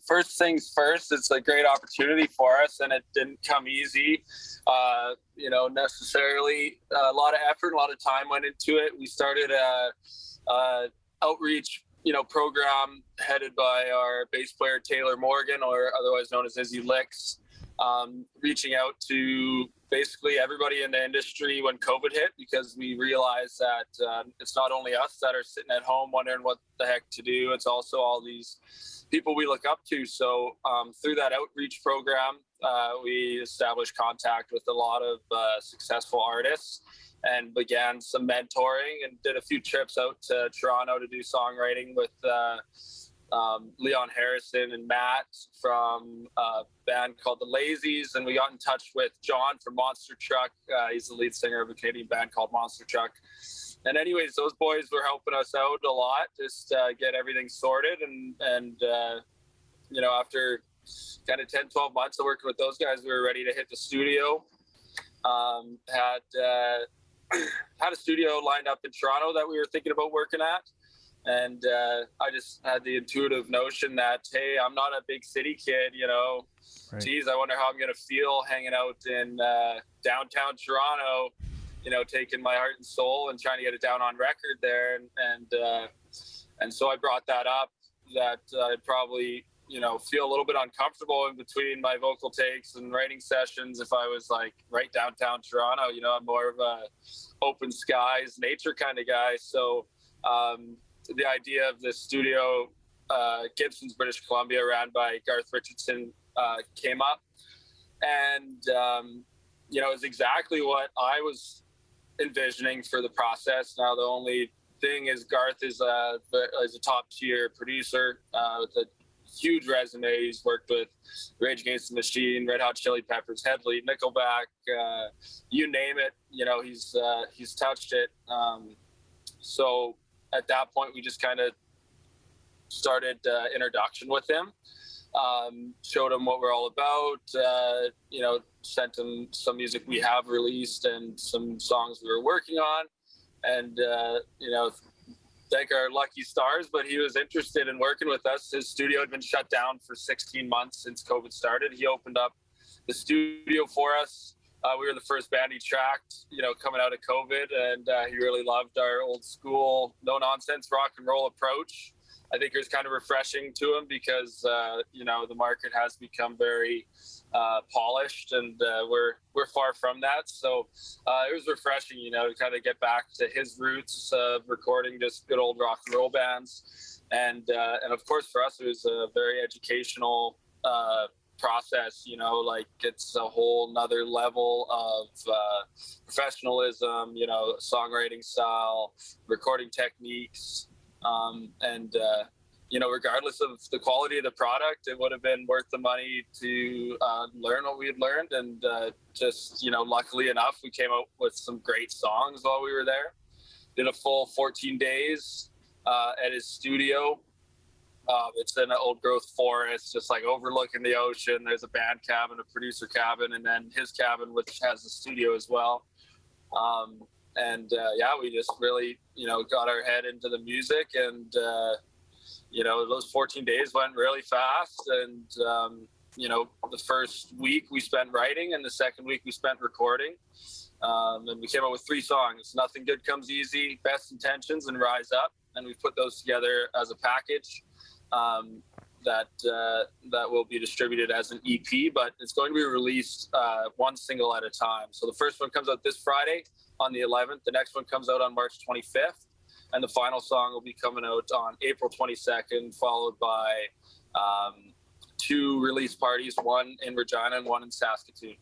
first things first, it's a great opportunity for us, and it didn't come easy. Necessarily a lot of effort, a lot of time went into it. We started a outreach, program headed by our bass player Taylor Morgan, or otherwise known as Izzy Licks, reaching out to basically everybody in the industry when COVID hit, because we realized that it's not only us that are sitting at home wondering what the heck to do, it's also all these people we look up to. So through that outreach program, we established contact with a lot of successful artists and began some mentoring, and did a few trips out to Toronto to do songwriting with Leon Harrison and Matt from a band called the Lazies. And we got in touch with John from Monster Truck. He's the lead singer of a Canadian band called Monster Truck. And anyways, those boys were helping us out a lot, just get everything sorted. And after kind of 10, 12 months of working with those guys, we were ready to hit the studio. Had a studio lined up in Toronto that we were thinking about working at. And I just had the intuitive notion that, hey, I'm not a big city kid, Right. Geez, I wonder how I'm going to feel hanging out in downtown Toronto, taking my heart and soul and trying to get it down on record there. And so I brought that up, that I'd probably, feel a little bit uncomfortable in between my vocal takes and writing sessions if I was like right downtown Toronto. I'm more of a open skies, nature kind of guy. So the idea of the studio, Gibson's, British Columbia, ran by Garth Richardson, came up. And, it was exactly what I was envisioning for the process. Now, the only thing is Garth is a top tier producer with a huge resume. He's worked with Rage Against the Machine, Red Hot Chili Peppers, Headley, Nickelback, you name it. He's touched it. So at that point, we just kind of started introduction with him, showed him what we're all about, sent him some music we have released and some songs we were working on. And, thank our lucky stars, but he was interested in working with us. His studio had been shut down for 16 months since COVID started. He opened up the studio for us. We were the first band he tracked, coming out of COVID, and he really loved our old school, no nonsense rock and roll approach. I think it was kind of refreshing to him because, the market has become very polished, and we're far from that. So it was refreshing, to kind of get back to his roots of recording just good old rock and roll bands. And of course, for us, it was a very educational process, it's a whole nother level of professionalism, songwriting style, recording techniques. Regardless of the quality of the product, it would have been worth the money to learn what we had learned. And luckily enough, we came out with some great songs while we were there. Did a full 14 days at his studio. It's in an old growth forest, just like overlooking the ocean. There's a band cabin, a producer cabin, and then his cabin, which has a studio as well. We just really, got our head into the music, and, those 14 days went really fast. And, the first week we spent writing, and the second week we spent recording. And we came up with 3 songs: Nothing Good Comes Easy, Best Intentions, and Rise Up. And we put those together as a package that will be distributed as an EP, but it's going to be released one single at a time. So the first one comes out this Friday on the 11th. The next one comes out on March 25th. And the final song will be coming out on April 22nd, followed by 2 release parties, one in Regina and one in Saskatoon.